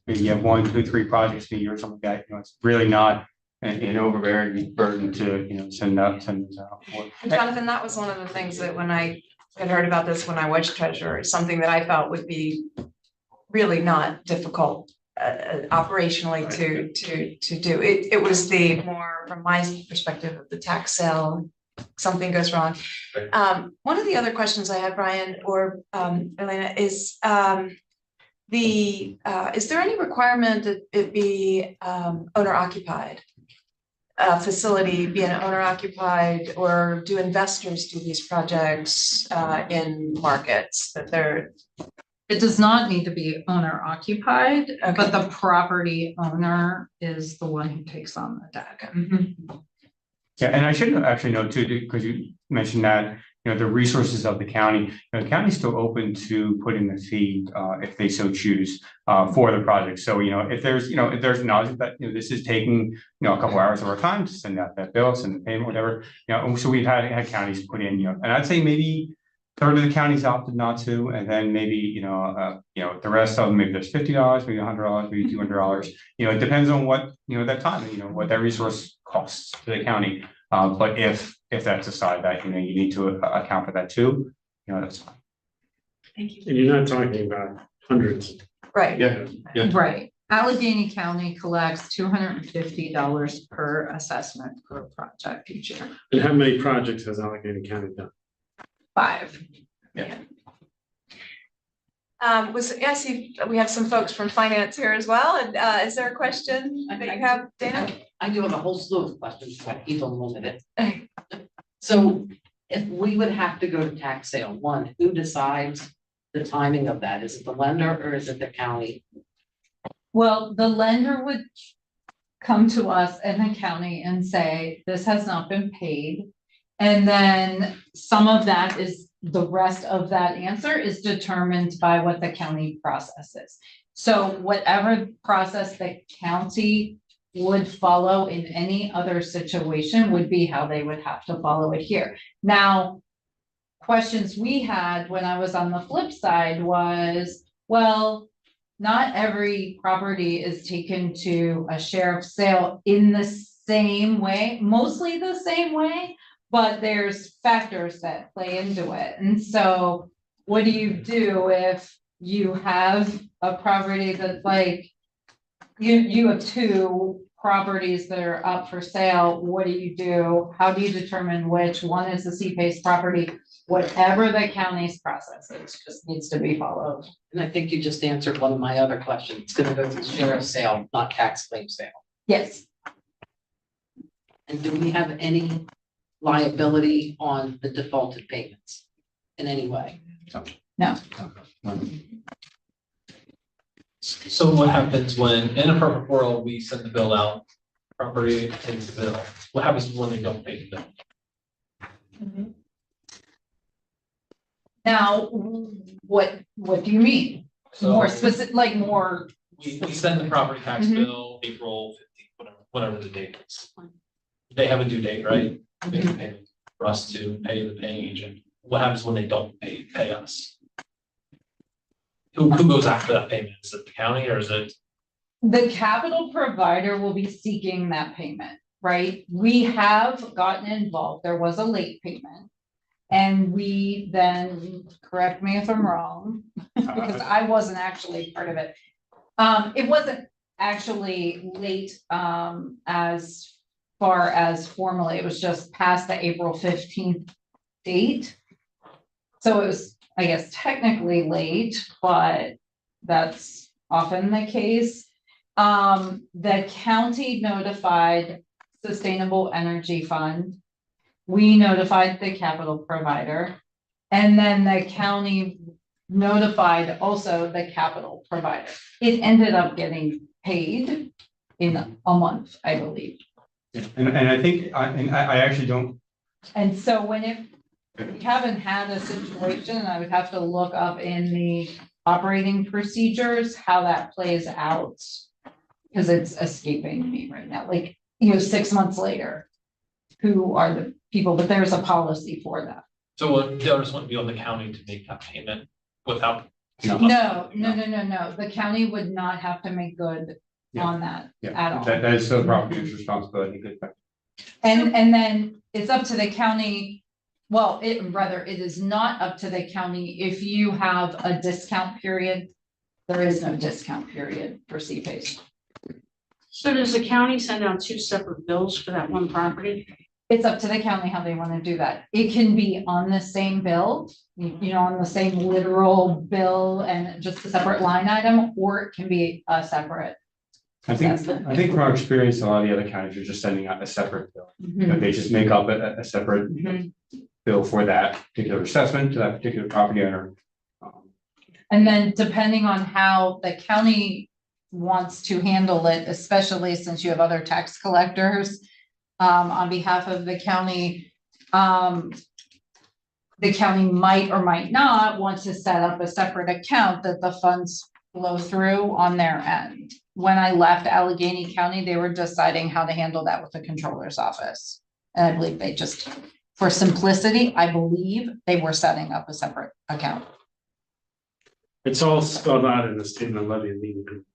maybe you have 1, 2, 3 projects a year or something like that. It's really not an overbearing burden to send this out.
And Jonathan, that was one of the things that when I had heard about this when I was treasurer, something that I felt would be really not difficult operationally to do. It was the more from my perspective of the tax sale. Something goes wrong. One of the other questions I had, Brian or Elena, is is there any requirement that it be owner occupied? Facility be an owner occupied, or do investors do these projects in markets that they're?
It does not need to be owner occupied,
Okay.
but the property owner is the one who takes on the debt.
Mm-hmm.
Yeah, and I should actually note too, because you mentioned that, the resources of the county, the county's still open to putting the fee if they so choose for the project. So, if there's knowledge that, this is taking, a couple hours of our time to send out that bill, send the payment, whatever, so we've had counties put in, and I'd say maybe a third of the counties opted not to, and then maybe, the rest of them, maybe there's $50, maybe $100, maybe $200, it depends on what, that time, what that resource costs to the county. But if that's a side that, you need to account for that too, that's fine.
Thank you.
And you're not talking about hundreds
Right.
Yeah.
Right. Allegheny County collects $250 per assessment per project each year.
And how many projects has Allegheny County done?
5.
I see we have some folks from finance here as well, and is there a question that you have, Dana?
I do have a whole slew of questions, but keep them limited. So if we would have to go to tax sale, one, who decides the timing of that? Is it the lender or is it the county?
Well, the lender would come to us in the county and say, this has not been paid. And then some of that is, the rest of that answer is determined by what the county process is. So whatever process the county would follow in any other situation would be how they would have to follow it here. Now, questions we had when I was on the flip side was, well, not every property is taken to a sheriff's sale in the same way, mostly the same way, but there's factors that play into it. And so what do you do if you have a property that's like, you have 2 properties that are up for sale? What do you do? How do you determine which one is the CPACE property? Whatever the county's process is, just needs to be followed.
And I think you just answered one of my other questions. It's gonna go through sheriff's sale, not tax claim sale.
Yes.
And do we have any liability on the defaulted payments in any way?
No.
So what happens when, in a perfect world, we send the bill out, property pays the bill? What happens when they don't pay the bill?
Now, what do you mean?
So
More specific, like more,
we send the property tax
Mhm.
bill April 15th, whatever the date is. They have a due date, right? Make a payment for us to pay the paying agent. What happens when they don't pay us? Who goes after that payment? Is it the county or is it?
the capital provider will be seeking that payment, right? We have gotten involved. There was a late payment. And we then, correct me if I'm wrong, because I wasn't actually part of it. It wasn't actually late, as far as formally, it was just past the April 15th date. So it was, I guess, technically late, but that's often the case. The county notified Sustainable Energy Fund. We notified the capital provider, and then the county notified also the capital provider. It ended up getting paid in a month, I believe.
And I think, I actually don't,
And so when we haven't had a situation, I would have to look up in the operating procedures how that plays out. Because it's escaping me right now, like, 6 months later, who are the people, but there's a policy for that.
So the onus wouldn't be on the county to make that payment without.
No. The county would not have to make good on that at all.
that is the property's responsibility. Good.
And then it's up to the county. Well, it is not up to the county if you have a discount period. There is no discount period for CPACE.
So does the county send out 2 separate bills for that one property?
It's up to the county how they want to do that. It can be on the same bill, on the same literal bill and just a separate line item, or it can be a separate.
I think from our experience, a lot of the other counties are just sending out a separate bill. They just make up a separate bill for that particular assessment to that particular property owner.
And then depending on how the county wants to handle it, especially since you have other tax collectors, on behalf of the county might or might not want to set up a separate account that the funds flow through on their end. When I left Allegheny County, they were deciding how to handle that with the controller's office. And I believe they just, for simplicity, I believe they were setting up a separate account.
It's all spelled out in the statement of levy and lien agreement.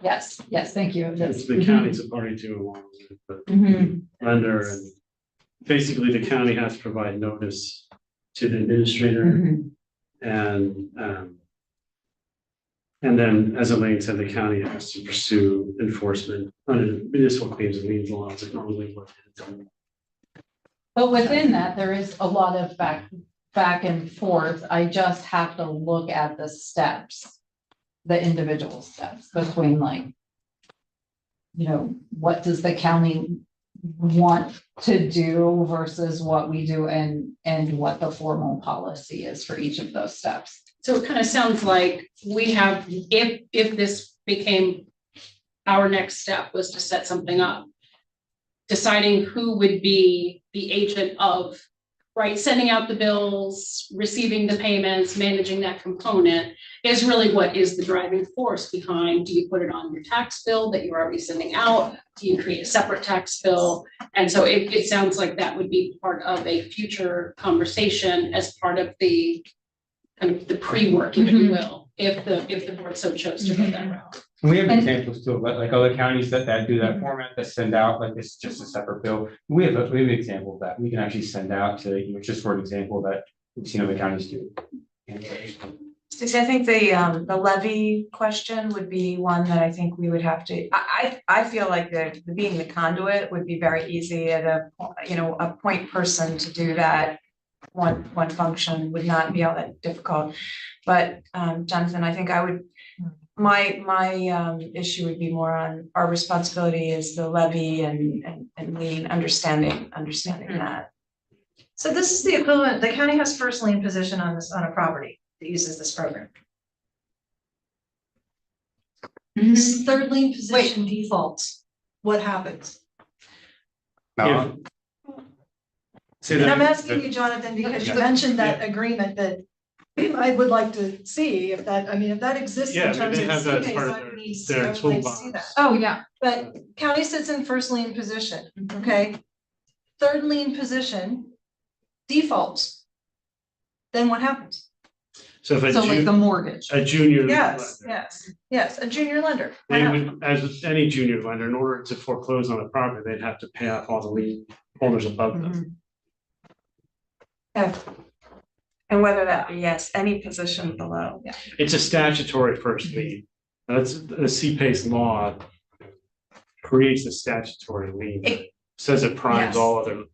Yes, thank you.
It's the county's a party to along with the
Mhm.
lender, and basically the county has to provide notice to the administrator
Mhm.
and And then, as Elaine said, the county has to pursue enforcement under municipal claims and liens laws that normally work.
But within that, there is a lot of back and forth. I just have to look at the steps, the individual steps between like, what does the county want to do versus what we do and what the formal policy is for each of those steps.
So it kind of sounds like we have, if this became our next step was to set something up, deciding who would be the agent of, right, sending out the bills, receiving the payments, managing that component is really what is the driving force behind, do you put it on your tax bill that you're already sending out? Do you create a separate tax bill? And so it sounds like that would be part of a future conversation as part of the kind of the pre-work, if you will, if the board so chose to go that route.
And we have examples too, like other counties that do that format, that send out like it's just a separate bill. We have an example of that. We can actually send out to, just for an example that we've seen other counties do.
Stacey, I think the levy question would be one that I think we would have to, I feel like the being the conduit would be very easy at a point person to do that. One function would not be all that difficult. But Jonathan, I think I would, my issue would be more on our responsibility is the levy and lien understanding that.
So this is the equivalent, the county has first lien position on a property that uses this program. This third lien position defaults, what happens?
Now,
Say
And
that.
I'm asking you, Jonathan, because you mentioned that agreement that I would like to see if that, if that exists in
Yeah,
terms
they
of
have that as
CPAs,
part of
I would need to
their
I would like to see
toolbox.
that.
Oh, yeah.
But county sits in first lien position, okay? Third lien position defaults. Then what happens?
So if
So like the mortgage.
a junior.
Yes,
lender,
yes, a junior lender. Why
They
not?
would, as with any junior lender, in order to foreclose on a property, they'd have to pay off all the lien holders above them.
Yeah. And whether that be, yes, any position below.
It's a statutory first lien. That's the CPACE law creates a statutory lien.
It-
Says it primes
Yes.
all other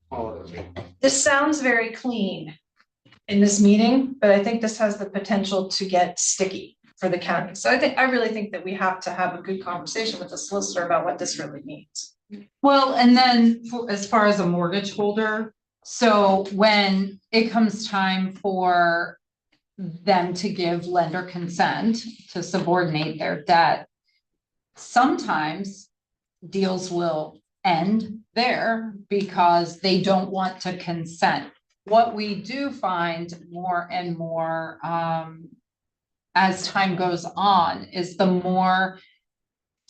liens.
This sounds very clean in this meeting, but I think this has the potential to get sticky for the county. So I really think that we have to have a good conversation with the solicitor about what this really means.
Well, and then as far as a mortgage holder, so when it comes time for them to give lender consent to subordinate their debt, sometimes deals will end there because they don't want to consent. What we do find more and more as time goes on is the more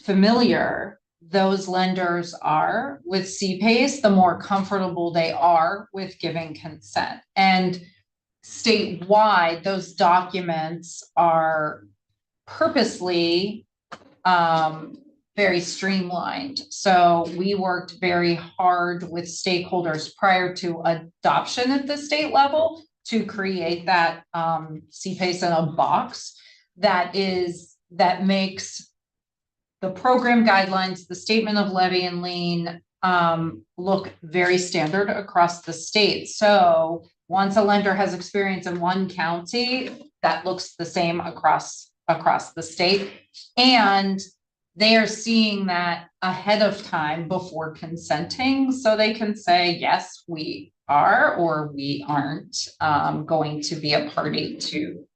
familiar those lenders are with CPACE, the more comfortable they are with giving consent. And statewide, those documents are purposely very streamlined. So we worked very hard with stakeholders prior to adoption at the state level to create that CPACE in a box that makes the program guidelines, the statement of levy and lien look very standard across the state. So once a lender has experience in one county, that looks the same across the state. And they are seeing that ahead of time before consenting, so they can say, yes, we are, or we aren't going to be a party to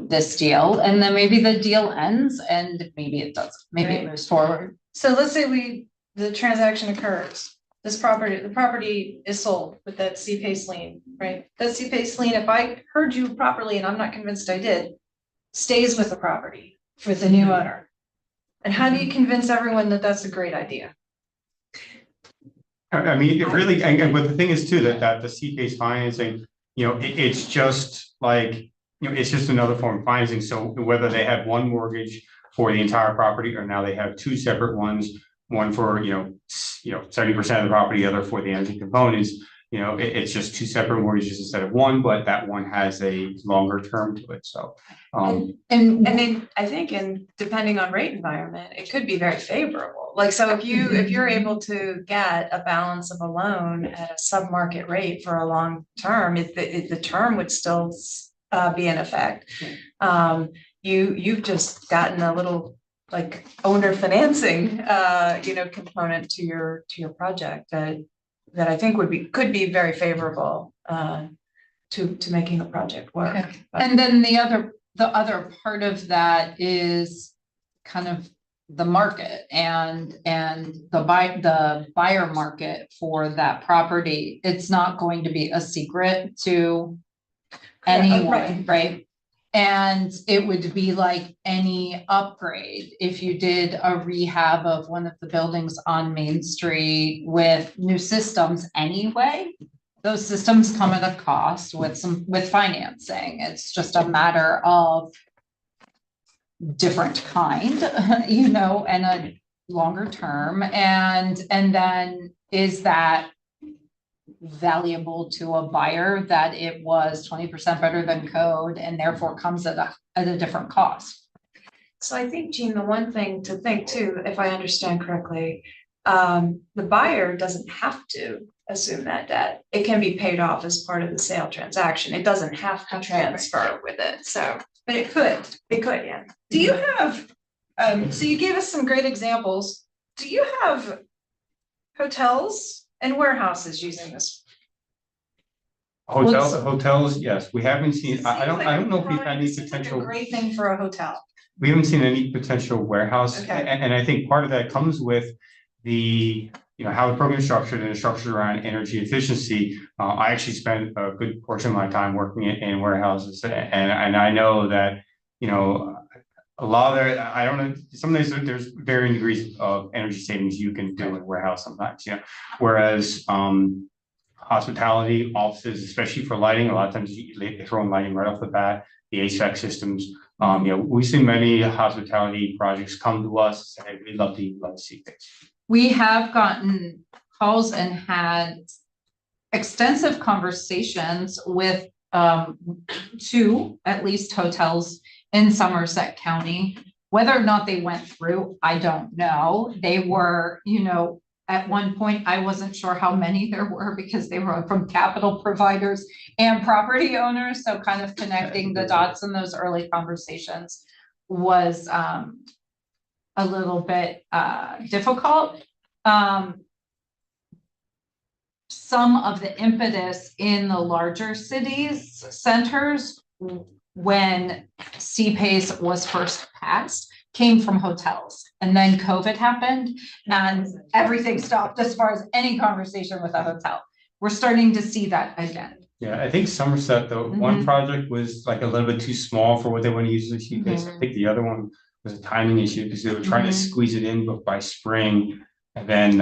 this deal. And then maybe the deal ends and maybe it doesn't, maybe it moves forward.
So let's say the transaction occurs. The property is sold with that CPACE lien, right? That CPACE lien, if I heard you properly, and I'm not convinced I did, stays with the property with the new owner. And how do you convince everyone that that's a great idea?
I mean, it really, but the thing is too, that the CPACE financing, it's just like, it's just another form of financing. So whether they have one mortgage for the entire property, or now they have two separate ones, one for, 70% of the property, the other for the energy components, it's just two separate mortgages instead of one, but that one has a longer term to it, so.
And then I think depending on rate environment, it could be very favorable. Like, so if you're able to get a balance of a loan at a sub-market rate for a long term, the term would still be in effect. You've just gotten a little like owner financing, component to your project that I think could be very favorable to making the project work.
Okay. And then the other part of that is kind of the market and the buyer market for that property. It's not going to be a secret to anyone, right? And it would be like any upgrade. If you did a rehab of one of the buildings on Main Street with new systems anyway, those systems come at a cost with financing. It's just a matter of different kind, and a longer term. And then is that valuable to a buyer that it was 20% better than code and therefore comes at a different cost?
So I think, Jean, the one thing to think too, if I understand correctly, the buyer doesn't have to assume that debt. It can be paid off as part of the sale transaction. It doesn't have to transfer with it. So, but it could, yeah. Do you have, so you gave us some great examples. Do you have hotels and warehouses using this?
Hotels, yes, we haven't seen, I don't know if we've had any potential.
A great thing for a hotel.
We haven't seen any potential warehouse,
Okay.
and I think part of that comes with the, how the program is structured and it's structured around energy efficiency. I actually spent a good portion of my time working in warehouses, and I know that, a lot of there, I don't know, sometimes there's varying degrees of energy savings you can do in a warehouse sometimes, whereas hospitality offices, especially for lighting, a lot of times they throw in lighting right off the bat, the HVAC systems. We see many hospitality projects come to us and say, we'd love to see this.
We have gotten calls and had extensive conversations with two, at least, hotels in Somerset County. Whether or not they went through, I don't know. They were, at one point, I wasn't sure how many there were because they were from capital providers and property owners. So kind of connecting the dots in those early conversations was a little bit difficult. Some of the impetus in the larger cities centers when CPACE was first passed came from hotels, and then COVID happened and everything stopped as far as any conversation with a hotel. We're starting to see that again.
Yeah, I think Somerset, the one project was like a little bit too small for what they want to use the CPACE. I think the other one was a timing issue because they were trying to squeeze it in by spring. And then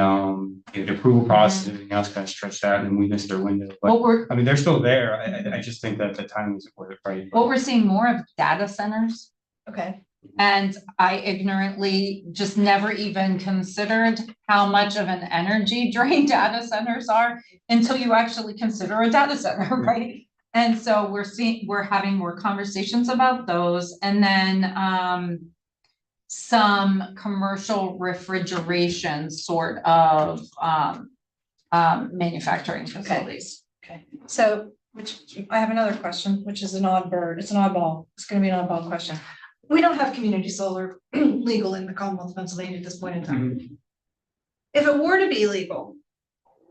the approval process and everything else kind of stretched out and we missed their window. But they're still there. I just think that the timing isn't right.
What we're seeing more of data centers.
Okay.
And I ignorantly just never even considered how much of an energy drain data centers are until you actually consider a data center, right? And so we're having more conversations about those. And then some commercial refrigeration sort of manufacturing facilities.
Okay. So, I have another question, which is an odd bird. It's an oddball. It's going to be an oddball question. We don't have community solar legal in the Commonwealth of Pennsylvania at this point in time. If it were to be legal,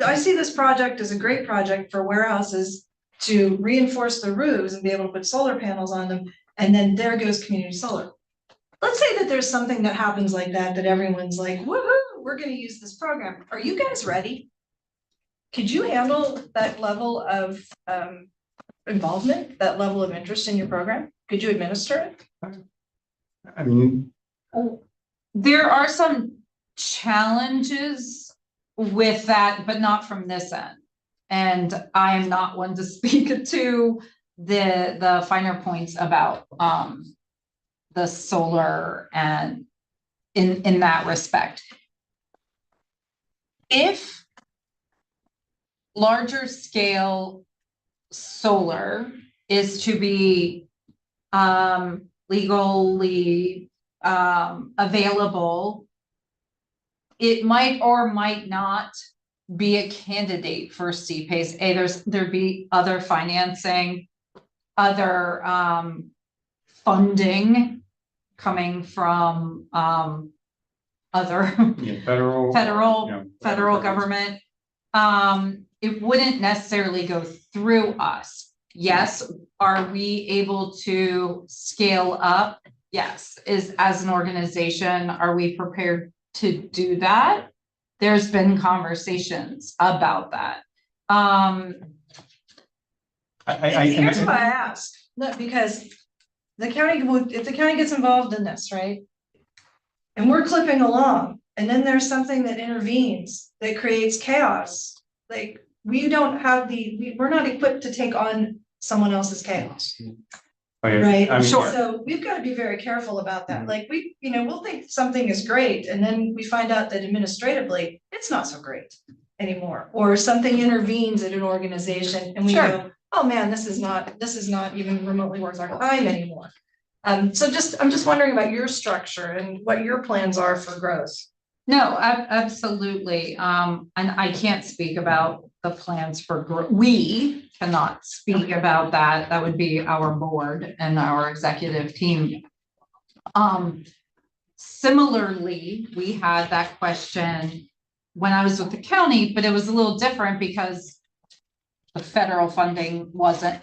I see this project as a great project for warehouses to reinforce the roofs and be able to put solar panels on them. And then there goes community solar. Let's say that there's something that happens like that everyone's like, woohoo, we're going to use this program. Are you guys ready? Could you handle that level of involvement, that level of interest in your program? Could you administer it?
I mean,
there are some challenges with that, but not from this end. And I am not one to speak to the finer points about the solar and in that respect. If larger scale solar is to be legally available, it might or might not be a candidate for CPACE. There'd be other financing, other funding coming from other
Yeah, federal.
federal
you know,
federal
programs.
government. It wouldn't necessarily go through us. Yes, are we able to scale up? Yes. As an organization, are we prepared to do that? There's been conversations about that.
Here's why I ask, look, because the county would, if the county gets involved in this, right? And we're clipping along, and then there's something that intervenes that creates chaos. Like, we don't have we're not equipped to take on someone else's chaos.
Okay,
Right,
I mean,
so we've got to be very careful about that. Like, we'll think something is great, and then we find out that administratively, it's not so great anymore. Or something intervenes at an organization and we
Sure.
go, oh man, this is not even remotely worth our time anymore. I'm just wondering about your structure and what your plans are for growth.
No, absolutely. And I can't speak about the plans for growth. We cannot speak about that. That would be our board and our executive team. Similarly, we had that question when I was with the county, but it was a little different because the federal funding wasn't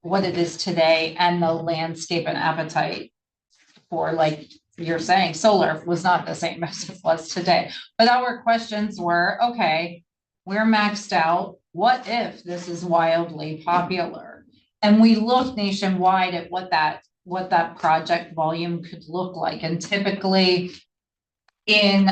what it is today, and the landscape and appetite for, like you're saying, solar was not the same as it was today. But our questions were, okay, we're maxed out. What if this is wildly popular? And we looked nationwide at what that project volume could look like. And typically in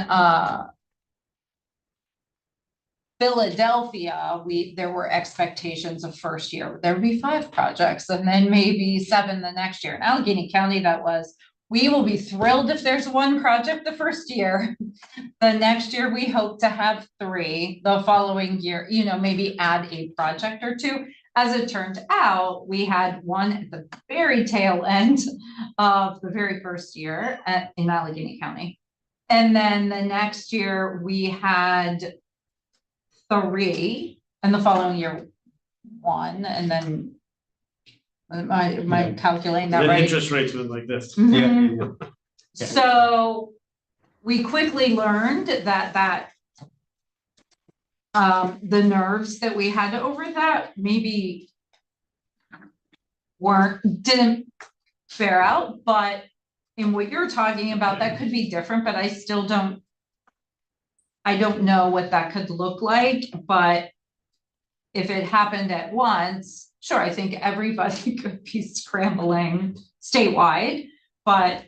Philadelphia, there were expectations of first year, there'd be 5 projects and then maybe 7 the next year. In Allegheny County, we will be thrilled if there's 1 project the first year. The next year, we hope to have 3. The following year, maybe add a project or 2. As it turned out, we had 1 at the very tail end of the very first year in Allegheny County. And then the next year we had 3, and the following year 1, and then am I calculating that
The
right?
interest rates went like this.
Mhm.
Yeah.
So we quickly learned that the nerves that we had over that maybe didn't bear out, but in what you're talking about, that could be different, but I don't know what that could look like. But if it happened at once, sure, I think everybody could be scrambling statewide, but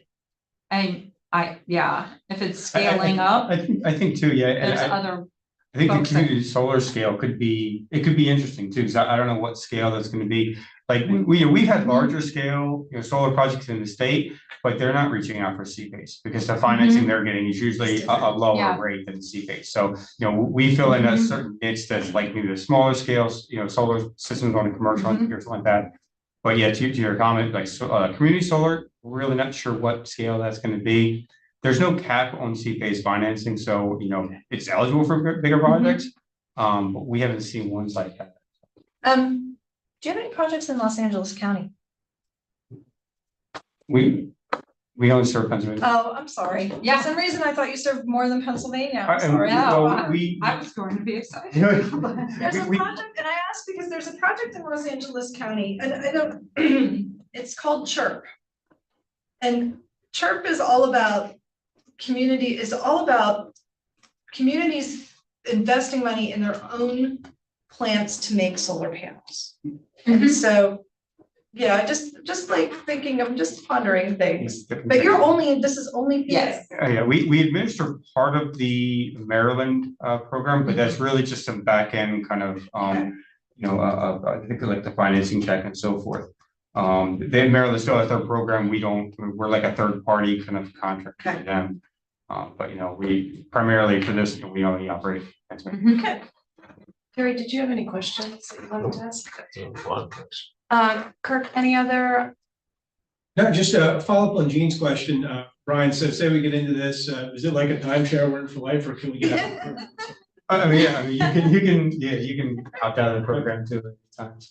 if it's scaling up,
I think too, yeah. And
there's other.
I think the
folks that-
community solar scale could be interesting too, because I don't know what scale that's going to be. Like we've had larger scale, solar projects in the state, but they're not reaching out for CPACE because the financing they're getting is usually a lower
Yeah.
rate than CPACE. So, we fill in a certain niche that's like maybe the smaller scales, solar systems on a commercial or something like that. But yeah, to your comment, like community solar, we're really not sure what scale that's going to be. There's no cap on CPACE financing, so it's eligible for bigger projects. But we haven't seen ones like that.
Do you have any projects in Los Angeles County?
We only serve Pennsylvania.
Oh, I'm sorry.
Yeah.
For some reason, I thought you served more than Pennsylvania. I'm
And
sorry.
I was going to be excited.
There's a
we-
project, and I asked because there's a project in Los Angeles County, and I don't, it's called CHIRP. And CHIRP is all about communities investing money in their own plants to make solar panels. And so, yeah, just like thinking, I'm just pondering things, but this is only. PA.
Yes.
Yeah, we administer part of the Maryland program, but that's really just some back end kind of I think like the financing check and so forth. Maryland still has their program. We're like a third party kind of contract with them. But we primarily for this, we only operate.
Okay.
Terry, did you have any questions that you wanted to ask? Kirk, any other?
No, just a follow-up on Gene's question. Brian, so say we get into this, is it like a timeshare, we're in for life, or can we get out?
I mean, you can opt out of the program too at times.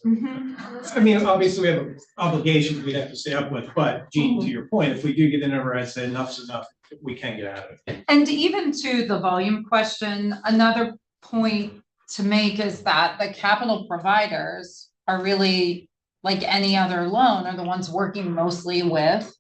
I mean, obviously, we have obligations we'd have to stay up with, but Gene, to your point, if we do get in over, I'd say enough's enough, we can get out of it.
And even to the volume question, another point to make is that the capital providers are really, like any other loan, are the ones working mostly with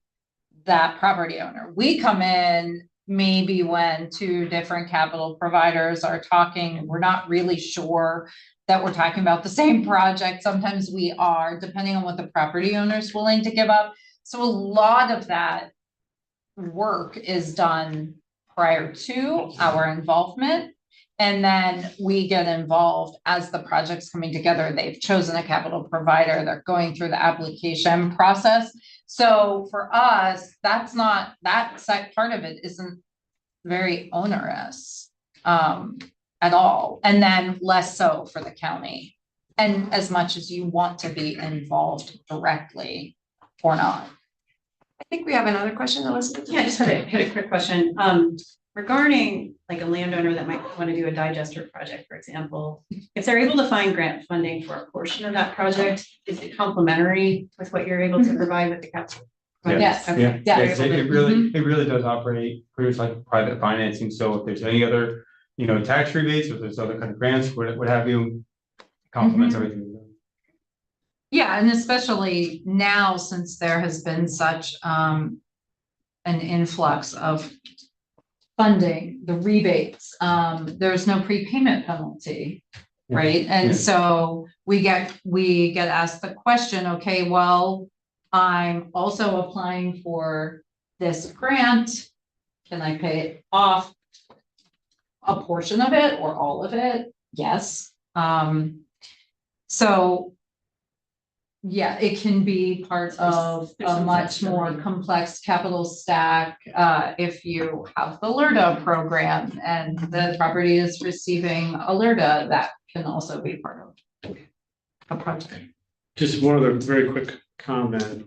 that property owner. We come in maybe when two different capital providers are talking, we're not really sure that we're talking about the same project. Sometimes we are, depending on what the property owner is willing to give up. So a lot of that work is done prior to our involvement. And then we get involved as the project's coming together. They've chosen a capital provider. They're going through the application process. So for us, that's not, that part of it isn't very onerous at all. And then less so for the county. And as much as you want to be involved directly or not.
I think we have another question, Elizabeth.
Yeah, I just had a quick question. Regarding like a landowner that might want to do a digester project, for example, if they're able to find grant funding for a portion of that project, is it complementary with what you're able to provide with the capital?
Yes.
Okay.
Yes, it really does operate pretty much like private financing. So if there's any other, tax rebates, or if there's other kind of grants, what have you, complements everything.
Yeah, and especially now, since there has been such an influx of funding, the rebates, there's no prepayment penalty, right? And so we get asked the question, okay, well, I'm also applying for this grant. Can I pay it off? A portion of it or all of it? Yes. So yeah, it can be part of a much more complex capital stack if you have the LERTA program and the property is receiving a LERTA, that can also be part of a project.
Just one other very quick comment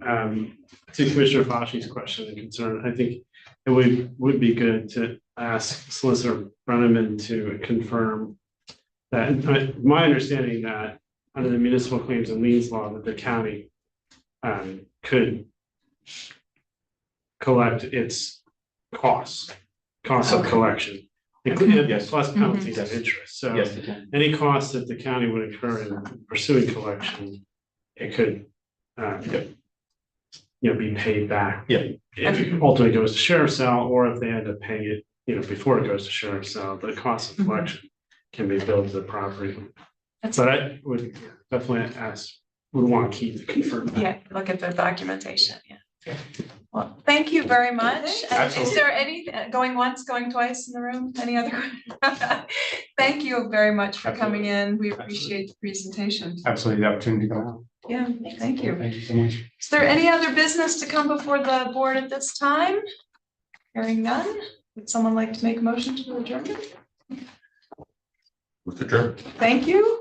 to Commissioner Fauci's question and concern. I think it would be good to ask Solicitor Brenneman to confirm that. My understanding that under the municipal claims and liens law, that the county could collect its costs of collection, including plus penalties of interest. So
Yes, it can.
any costs that the county would incur in pursuing collection, it could be paid back.
Yeah.
If it ultimately goes to sheriff's sale, or if they end up paying it, before it goes to sheriff's sale, the cost of collection can be billed to the property. But I would definitely would want to keep the confirmed.
Yeah, look at the documentation, yeah. Well, thank you very much. And is there any, going once, going twice in the room? Any other? Thank you very much for coming in. We appreciate the presentation.
Absolutely, the opportunity to come out.
Yeah, thank you.
Thank you so much.
Is there any other business to come before the board at this time? Hearing none, would someone like to make a motion to adjourn?
With the term.
Thank you.